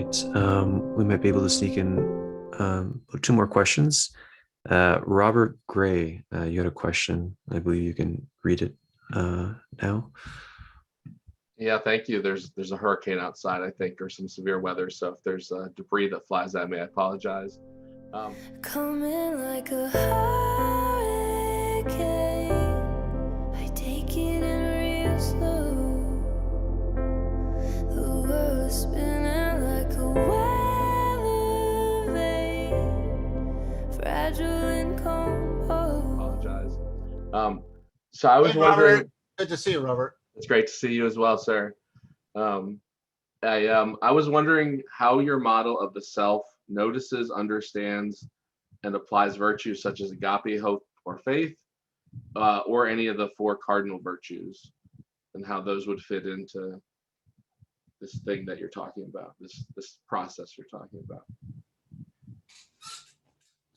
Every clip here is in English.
right. We might be able to sneak in two more questions. Robert Gray, you had a question. I believe you can read it now. Yeah, thank you. There's a hurricane outside, I think, or some severe weather. So if there's debris that flies at me, I apologize. Coming like a hurricane, I take it in real slow. The world is spinning like a weather vane, fragile and composed. Apologize. So I was wondering. Robert. Good to see you, Robert. It's great to see you as well, sir. I was wondering how your model of the self notices, understands, and applies virtues such as agape, hope, or faith, or any of the four cardinal virtues, and how those would fit into this thing that you're talking about, this process you're talking about.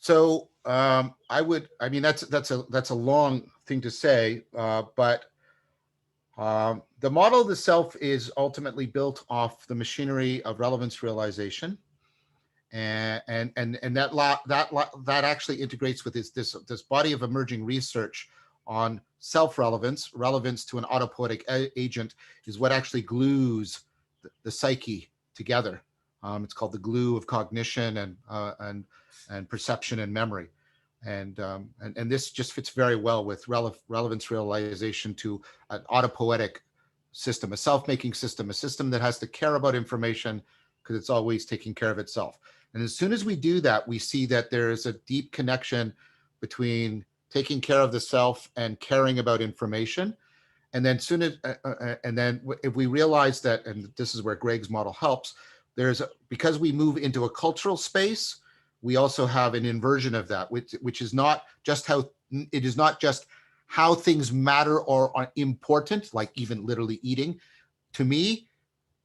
So that's a long thing to say, but the model of the self is ultimately built off the machinery of relevance realization, and that actually integrates with this body of emerging research on self-relevance. Relevance to an autopoietic agent is what actually glues the psyche together. It's called the glue of cognition and perception and memory. And this just fits very well with relevance realization to an autopoietic system, a self-making system, a system that has to care about information because it's always taking care of itself. And as soon as we do that, we see that there is a deep connection between taking care of the self and caring about information. And then if we realize that, and this is where Greg's model helps, because we move into a cultural space, we also have an inversion of that, which is not just how things matter or are important, like even literally eating. To me,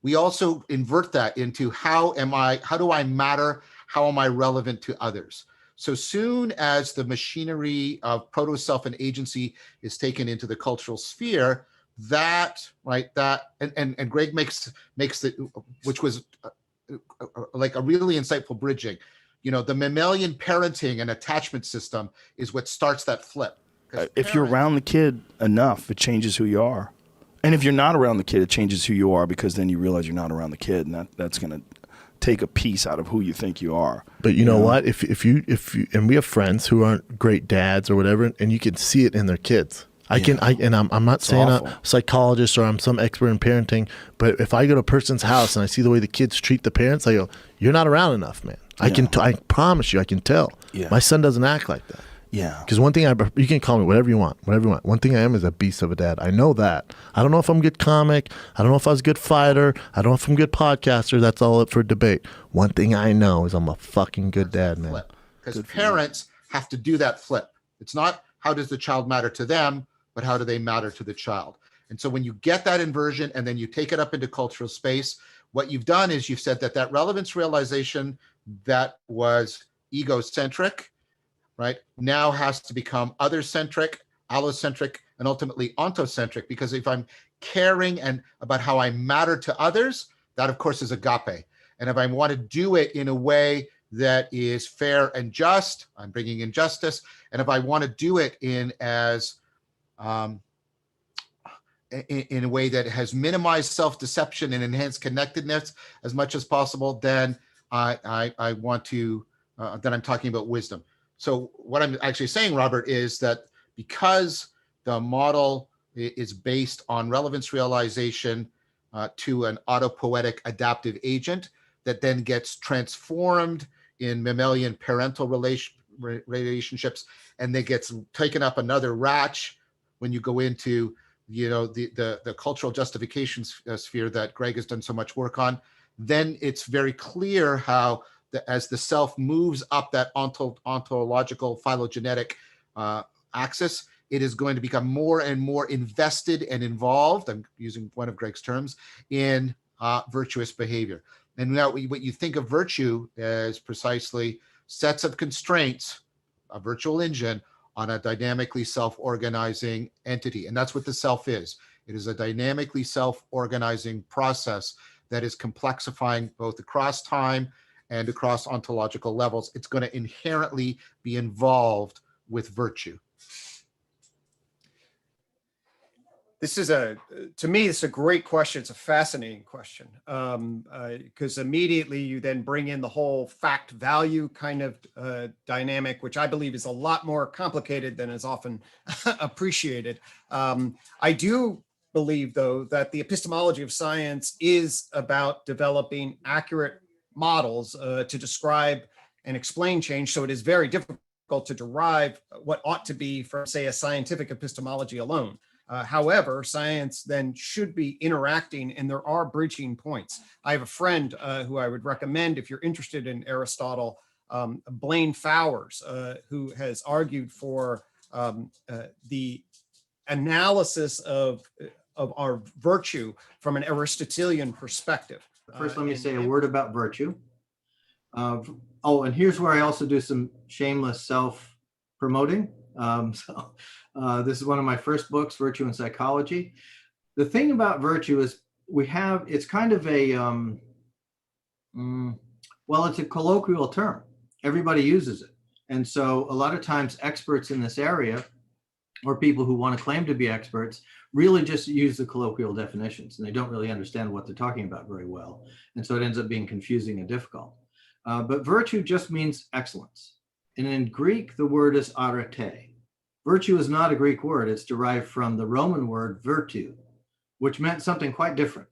we also invert that into how do I matter? How am I relevant to others? So soon as the machinery of proto-self and agency is taken into the cultural sphere, and Greg makes which was like a really insightful bridging. The mammalian parenting and attachment system is what starts that flip. If you're around the kid enough, it changes who you are. And if you're not around the kid, it changes who you are, because then you realize you're not around the kid, and that's going to take a piece out of who you think you are. But you know what? If you and we have friends who aren't great dads or whatever, and you can see it in their kids. I'm not saying I'm a psychologist or I'm some expert in parenting, but if I go to a person's house and I see the way the kids treat the parents, I go, "You're not around enough, man." Yeah. I promise you, I can tell. Yeah. My son doesn't act like that. Yeah. Because one thing you can call me whatever you want. One thing I am is a beast of a dad. I know that. I don't know if I'm a good comic. I don't know if I was a good fighter. I don't know if I'm a good podcaster. That's all up for debate. One thing I know is I'm a fucking good dad, man. Because parents have to do that flip. It's not how does the child matter to them, but how do they matter to the child? And so when you get that inversion and then you take it up into cultural space, what you've done is you've said that relevance realization that was egocentric, right, now has to become other-centric, allocentric, and ultimately ontocentric, because if I'm caring and about how I matter to others, that of course is agape. And if I want to do it in a way that is fair and just, I'm bringing in justice. And if I want to do it in a way that has minimized self-deception and enhanced connectedness as much as possible, then I want to, then I'm talking about wisdom. So what I'm actually saying, Robert, is that because the model is based on relevance realization to an autopoietic adaptive agent that then gets transformed in mammalian parental relationships, and then gets taken up another ratch when you go into the cultural justification sphere that Greg has done so much work on, then it's very clear how as the self moves up that ontological phylogenetic axis, it is going to become more and more invested and involved, I'm using one of Greg's terms, in virtuous behavior. And now what you think of virtue as precisely sets of constraints, a virtual engine on a dynamically self-organizing entity. And that's what the self is. It is a dynamically self-organizing process that is complexifying both across time and across ontological levels. It's going to inherently be involved with virtue. This is to me, it's a great question. It's a fascinating question, because immediately you then bring in the whole fact value kind of dynamic, which I believe is a lot more complicated than is often appreciated. I do believe, though, that the epistemology of science is about developing accurate models to describe and explain change. So it is very difficult to derive what ought to be from, say, a scientific epistemology alone. However, science then should be interacting, and there are bridging points. I have a friend who I would recommend if you're interested in Aristotle, Blaine Fowers, who has argued for the analysis of our virtue from an Aristotelian perspective. First, let me say a word about virtue. And here's where I also do some shameless self-promoting. This is one of my first books, Virtue and Psychology. The thing about virtue is it's kind of a, it's a colloquial term. Everybody uses it. And so a lot of times experts in this area, or people who want to claim to be experts, really just use the colloquial definitions, and they don't really understand what they're talking about very well. And so it ends up being confusing and difficult. But virtue just means excellence. And in Greek, the word is arete. Virtue is not a Greek word. It's derived from the Roman word virtu, which meant something quite different.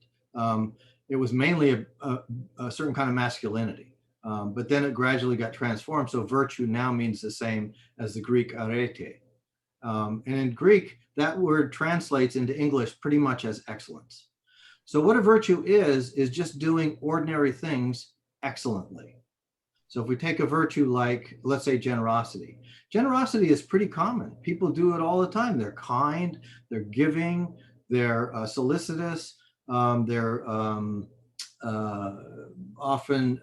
It was mainly a certain kind of masculinity, but then it gradually got transformed. So virtue now means the same as the Greek arete. And in Greek, that word translates into English pretty much as excellence. So what a virtue is just doing ordinary things excellently. So if we take a virtue like, let's say, generosity. Generosity is pretty common. People do it all the time. They're kind, they're giving, they're solicitous, they're often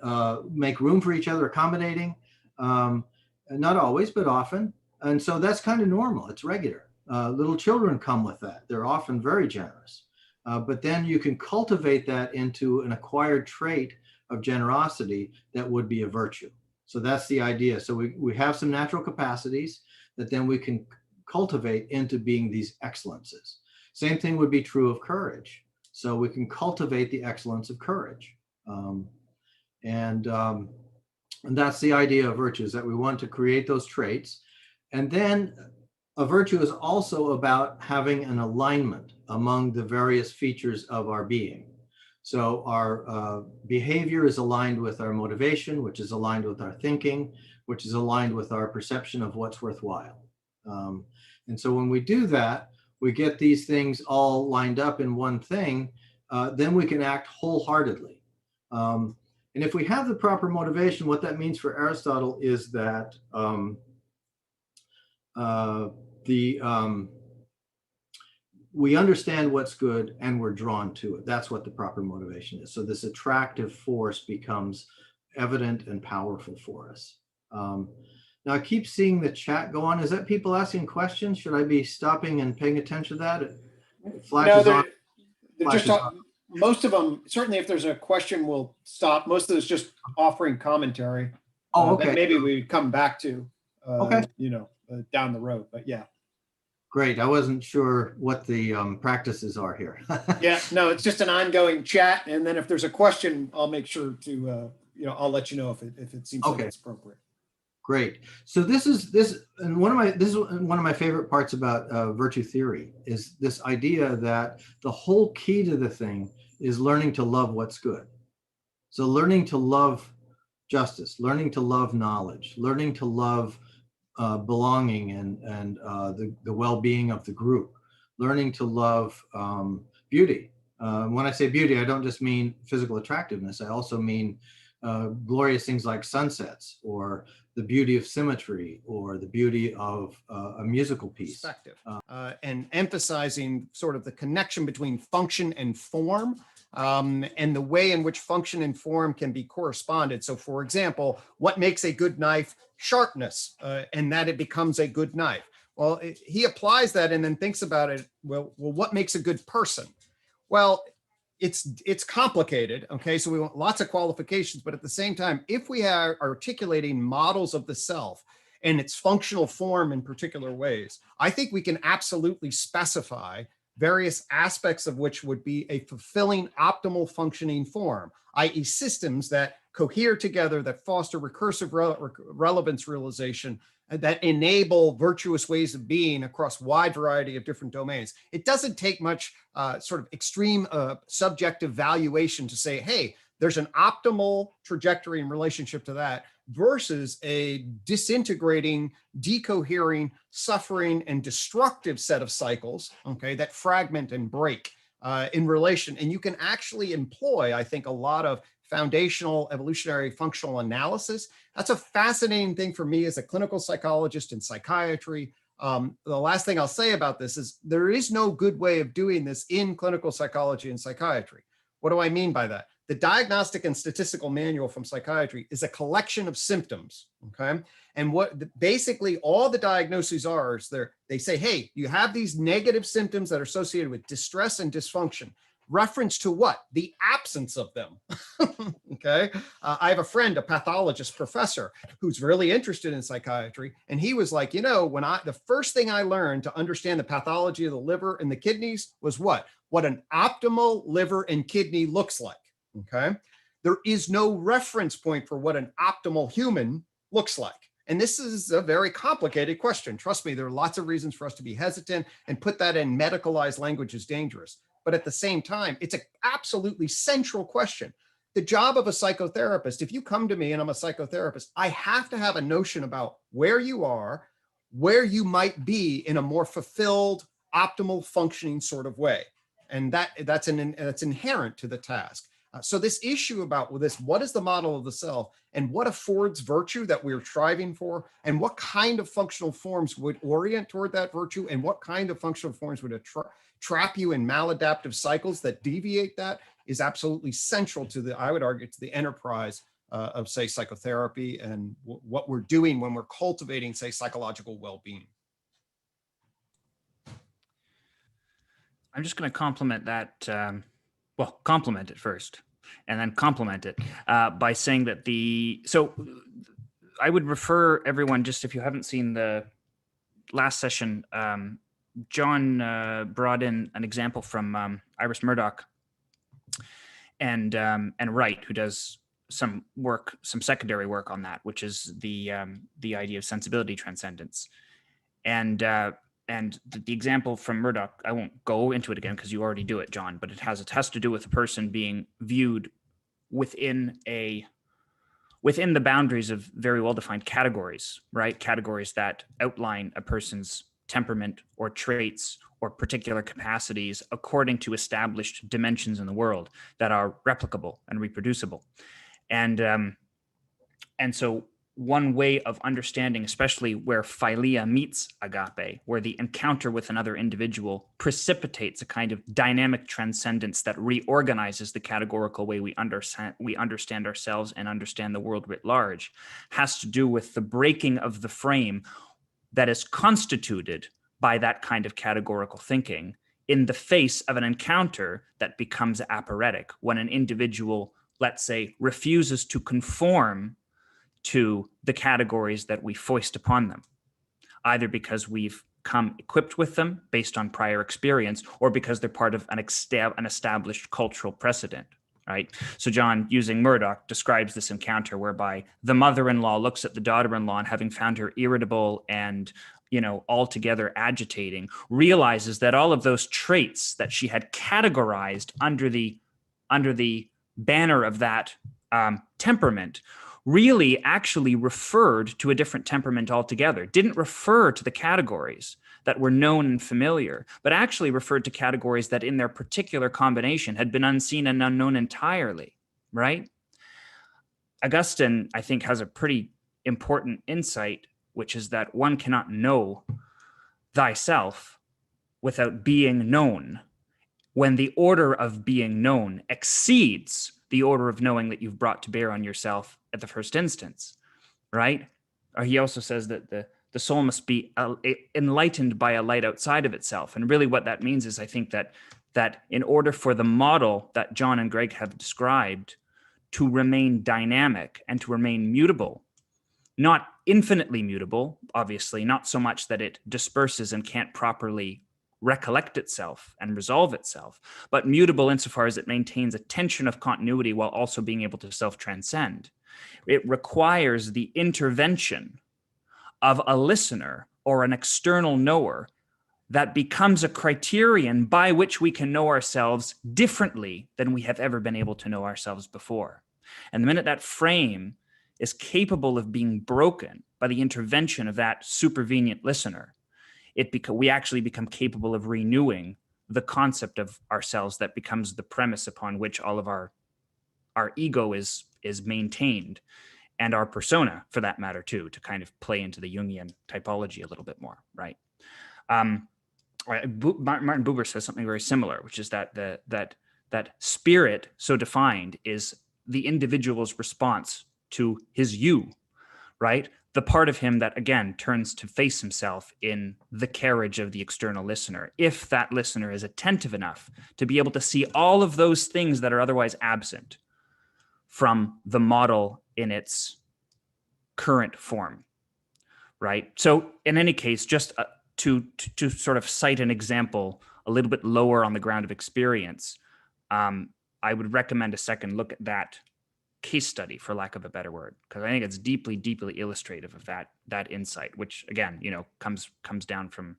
make room for each other, accommodating. Not always, but often. And so that's kind of normal. It's regular. Little children come with that. They're often very generous. But then you can cultivate that into an acquired trait of generosity that would be a virtue. So that's the idea. So we have some natural capacities that then we can cultivate into being these excellences. Same thing would be true of courage. So we can cultivate the excellence of courage. And that's the idea of virtues, that we want to create those traits. And then a virtue is also about having an alignment among the various features of our being. So our behavior is aligned with our motivation, which is aligned with our thinking, which is aligned with our perception of what's worthwhile. And so when we do that, we get these things all lined up in one thing, then we can act wholeheartedly. And if we have the proper motivation, what that means for Aristotle is that we understand what's good and we're drawn to it. That's what the proper motivation is. So this attractive force becomes evident and powerful for us. Now I keep seeing the chat go on. Is that people asking questions? Should I be stopping and paying attention to that? It flashes on. Just most of them, certainly if there's a question, we'll stop. Most of it's just offering commentary. Oh, okay. That maybe we come back to, okay. Down the road, but yeah. Great. I wasn't sure what the practices are here. Yeah, no, it's just an ongoing chat. And then if there's a question, I'll make sure to, I'll let you know if it seems like it's appropriate. Great. So this is one of my favorite parts about virtue theory is this idea that the whole key to the thing is learning to love what's good. So learning to love justice, learning to love knowledge, learning to love belonging and the well-being of the group, learning to love beauty. When I say beauty, I don't just mean physical attractiveness. I also mean glorious things like sunsets, or the beauty of symmetry, or the beauty of a musical piece. Perspective. And emphasizing sort of the connection between function and form, and the way in which function and form can be corresponded. So for example, what makes a good knife? Sharpness, and that it becomes a good knife. Well, he applies that and then thinks about it. Well, what makes a good person? Well, it's complicated. Okay, so we want lots of qualifications, but at the same time, if we are articulating models of the self and its functional form in particular ways, I think we can absolutely specify various aspects of which would be a fulfilling optimal functioning form, i.e. systems that cohere together, that foster recursive relevance realization, that enable virtuous ways of being across a wide variety of different domains. It doesn't take much sort of extreme subjective valuation to say, hey, there's an optimal trajectory in relationship to that versus a disintegrating, decohering, suffering, and destructive set of cycles, okay, that fragment and break in relation. And you can actually employ, I think, a lot of foundational evolutionary functional analysis. That's a fascinating thing for me as a clinical psychologist in psychiatry. The last thing I'll say about this is there is no good way of doing this in clinical psychology and psychiatry. What do I mean by that? The Diagnostic and Statistical Manual from Psychiatry is a collection of symptoms, okay? And what basically all the diagnoses are is they say, hey, you have these negative symptoms that are associated with distress and dysfunction. Reference to what? The absence of them. Okay. I have a friend, a pathologist professor, who's really interested in psychiatry. And he was like, the first thing I learned to understand the pathology of the liver and the kidneys was what? What an optimal liver and kidney looks like. Okay. There is no reference point for what an optimal human looks like. And this is a very complicated question. Trust me, there are lots of reasons for us to be hesitant, and put that in medicalized language is dangerous. But at the same time, it's an absolutely central question. The job of a psychotherapist, if you come to me and I'm a psychotherapist, I have to have a notion about where you are, where you might be in a more fulfilled, optimal functioning sort of way. And that's inherent to the task. So this issue about what is the model of the self and what affords virtue that we're striving for, and what kind of functional forms would orient toward that virtue, and what kind of functional forms would trap you in maladaptive cycles that deviate that, is absolutely central to I would argue, to the enterprise of, say, psychotherapy and what we're doing when we're cultivating, say, psychological well-being. I'm just going to compliment that. Compliment it first, and then complement it by saying that so I would refer everyone, just if you haven't seen the last session, John brought in an example from Iris Murdoch and Wright, who does some secondary work on that, which is the idea of sensibility transcendence. And the example from Murdoch, I won't go into it again because you already do it, John, but it has to do with a person being viewed within the boundaries of very well-defined categories, right? Categories that outline a person's temperament or traits or particular capacities according to established dimensions in the world that are replicable and reproducible. And so one way of understanding, especially where philia meets agape, where the encounter with another individual precipitates a kind of dynamic transcendence that reorganizes the categorical way we understand ourselves and understand the world writ large, has to do with the breaking of the frame that is constituted by that kind of categorical thinking in the face of an encounter that becomes aporetic, when an individual, let's say, refuses to conform to the categories that we foist upon them, either because we've come equipped with them based on prior experience, or because they're part of an established cultural precedent, right? So John, using Murdoch, describes this encounter whereby the mother-in-law looks at the daughter-in-law and, having found her irritable and altogether agitating, realizes that all of those traits that she had categorized under the banner of that temperament really actually referred to a different temperament altogether, didn't refer to the categories that were known and familiar, but actually referred to categories that in their particular combination had been unseen and unknown entirely, right? Augustine, I think, has a pretty important insight, which is that one cannot know thyself without being known, when the order of being known exceeds the order of knowing that you've brought to bear on yourself at the first instance, right? Or he also says that the soul must be enlightened by a light outside of itself. And really what that means is, I think, that that in order for the model that John and Greg have described to remain dynamic and to remain mutable, not infinitely mutable, obviously, not so much that it disperses and can't properly recollect itself and resolve itself, but mutable insofar as it maintains a tension of continuity while also being able to self-transcend. It requires the intervention of a listener or an external knower that becomes a criterion by which we can know ourselves differently than we have ever been able to know ourselves before. And the minute that frame is capable of being broken by the intervention of that supervenient listener, we actually become capable of renewing the concept of ourselves that becomes the premise upon which all of our ego is maintained, and our persona, for that matter, too, to kind of play into the Jungian typology a little bit more, right? Martin Buber says something very similar, which is that that spirit, so defined, is the individual's response to his you, right? The part of him that, again, turns to face himself in the carriage of the external listener, if that listener is attentive enough to be able to see all of those things that are otherwise absent from the model in its current form, right? So in any case, just to sort of cite an example a little bit lower on the ground of experience, I would recommend a second look at that case study, for lack of a better word, because I think it's deeply, deeply illustrative of that insight, which again, comes down from,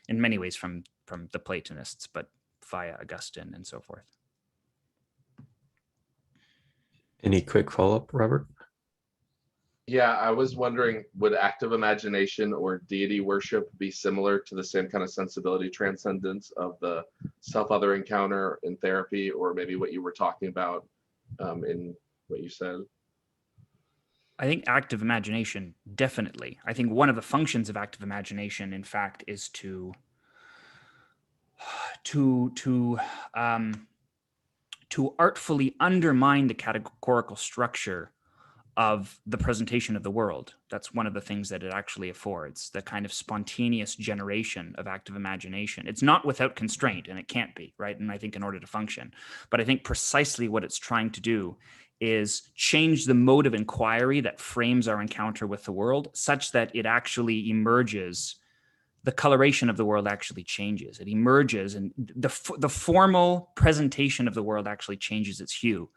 in many ways, from the Platonists, but via Augustine and so forth. Any quick follow-up, Robert? Yeah, I was wondering, would active imagination or deity worship be similar to the same kind of sensibility transcendence of the self-other encounter in therapy, or maybe what you were talking about in what you said? I think active imagination, definitely. I think one of the functions of active imagination, in fact, is to artfully undermine the categorical structure of the presentation of the world. That's one of the things that it actually affords, the kind of spontaneous generation of active imagination. It's not without constraint, and it can't be, right? And I think in order to function, but I think precisely what it's trying to do is change the mode of inquiry that frames our encounter with the world, such that it actually emerges, the coloration of the world actually changes. It emerges, and the formal presentation of the world actually changes its hue.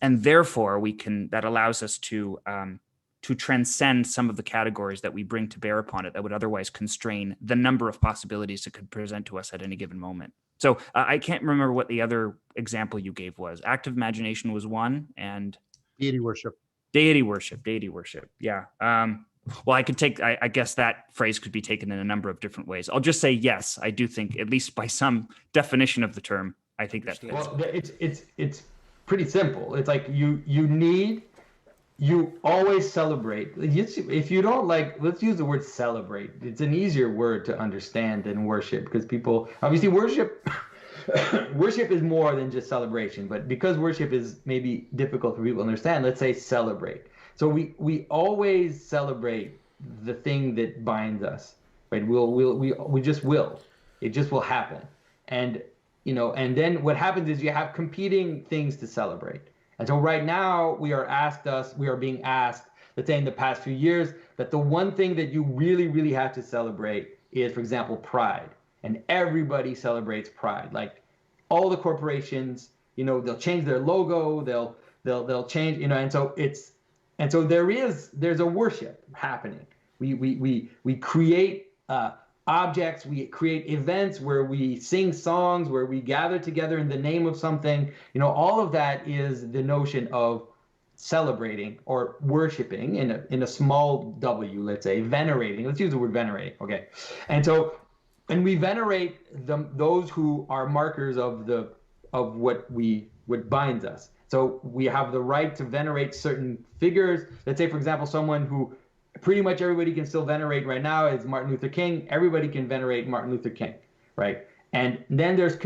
And therefore, that allows us to transcend some of the categories that we bring to bear upon it that would otherwise constrain the number of possibilities it could present to us at any given moment. So I can't remember what the other example you gave was. Active imagination was one, and Deity worship. Deity worship. Yeah. Well, I guess that phrase could be taken in a number of different ways. I'll just say yes. I do think, at least by some definition of the term, I think that fits. Well, it's pretty simple. It's like you always celebrate. If you don't let's use the word celebrate. It's an easier word to understand than worship, because people obviously worship is more than just celebration, but because worship is maybe difficult for people to understand, let's say celebrate. So we always celebrate the thing that binds us, right? We just will. It just will happen. And and then what happens is you have competing things to celebrate. And so right now we are being asked, let's say in the past few years, that the one thing that you really, really have to celebrate is, for example, pride. And everybody celebrates pride. Like all the corporations, they'll change their logo, they'll change, and so there's a worship happening. We create objects, we create events where we sing songs, where we gather together in the name of something. All of that is the notion of celebrating or worshiping in a small w, let's say, venerating. Let's use the word venerating, okay? And we venerate those who are markers of what binds us. So we have the right to venerate certain figures. Let's say, for example, someone who pretty much everybody can still venerate right now is Martin Luther King. Everybody can venerate Martin Luther King, right? And then there's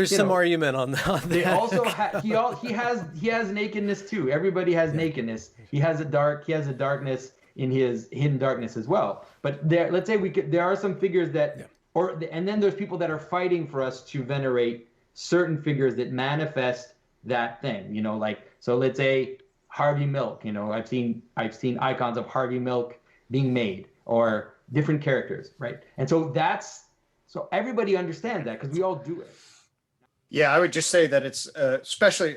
some argument on that. They also he has nakedness too. Everybody has nakedness. He has a darkness in his hidden darkness as well. But let's say there are some figures that and then there's people that are fighting for us to venerate certain figures that manifest that thing, like, so let's say Harvey Milk, I've seen icons of Harvey Milk being made, or different characters, right? And so everybody understands that because we all do it. Yeah, I would just say that it's especially,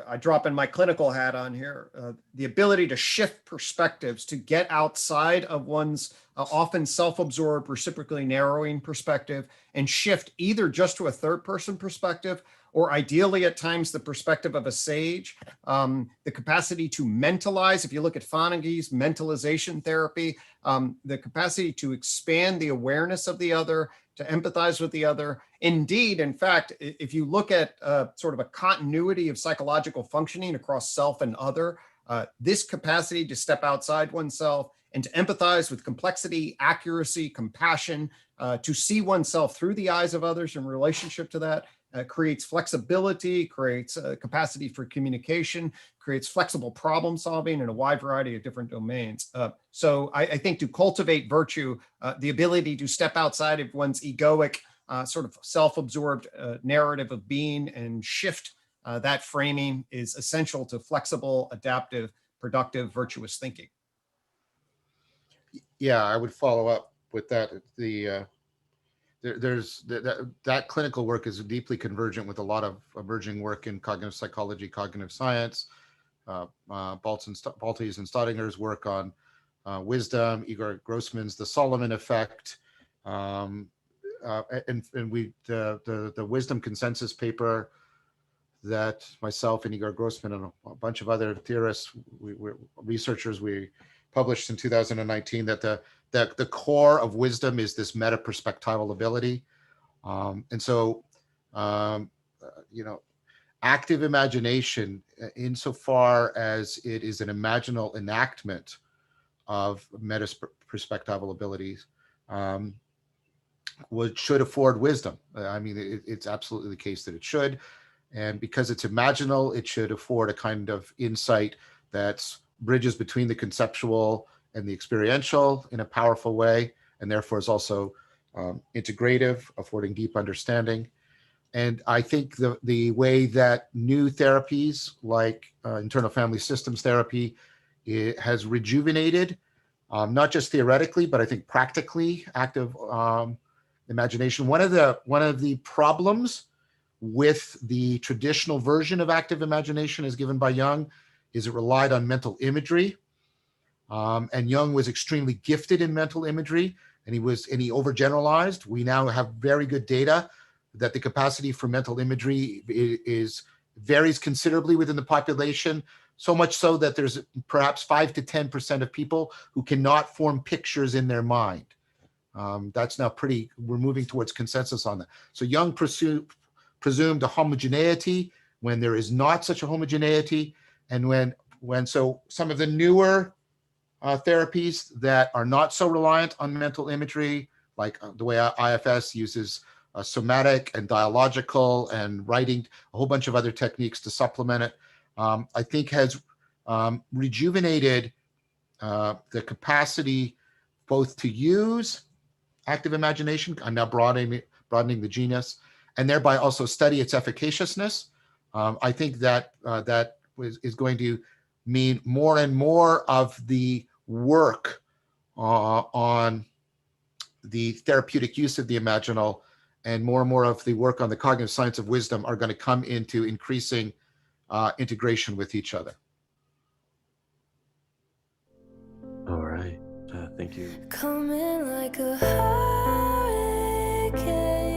I drop in my clinical hat on here, the ability to shift perspectives, to get outside of one's often self-absorbed, reciprocally narrowing perspective, and shift either just to a third person perspective, or ideally at times the perspective of a sage. The capacity to mentalize, if you look at Fonagy's mentalization therapy, the capacity to expand the awareness of the other, to empathize with the other. Indeed, in fact, if you look at sort of a continuity of psychological functioning across self and other, this capacity to step outside oneself and to empathize with complexity, accuracy, compassion, to see oneself through the eyes of others in relationship to that, creates flexibility, creates capacity for communication, creates flexible problem solving in a wide variety of different domains. So I think to cultivate virtue, the ability to step outside of one's egoic, sort of self-absorbed narrative of being and shift that framing is essential to flexible, adaptive, productive, virtuous thinking. Yeah, I would follow up with that. That clinical work is deeply convergent with a lot of emerging work in cognitive psychology, cognitive science. Baltes and Staudiger's work on wisdom, Igor Grossman's The Solomon Effect, and the wisdom consensus paper that myself and Igor Grossman and a bunch of other theorists, researchers, we published in 2019, that the core of wisdom is this meta-perspectival ability. And so, active imagination, insofar as it is an imaginal enactment of meta-perspectival abilities, should afford wisdom. I mean, it's absolutely the case that it should. And because it's imaginal, it should afford a kind of insight that's bridges between the conceptual and the experiential in a powerful way, and therefore is also integrative, affording deep understanding. And I think the way that new therapies like internal family systems therapy, it has rejuvenated, not just theoretically, but I think practically, active imagination. One of the problems with the traditional version of active imagination as given by Jung is it relied on mental imagery. And Jung was extremely gifted in mental imagery, and he overgeneralized. We now have very good data that the capacity for mental imagery varies considerably within the population, so much so that there's perhaps 5 to 10% of people who cannot form pictures in their mind. That's now we're moving towards consensus on that. So Jung presumed a homogeneity when there is not such a homogeneity, and so some of the newer therapies that are not so reliant on mental imagery, like the way IFS uses somatic and dialogical and writing, a whole bunch of other techniques to supplement it, I think has rejuvenated the capacity both to use active imagination, I'm now broadening the genus, and thereby also study its efficaciousness. I think that is going to mean more and more of the work on the therapeutic use of the imaginal, and more of the work on the cognitive science of wisdom are going to come into increasing integration with each other. All right. Thank you. Coming like a hurricane.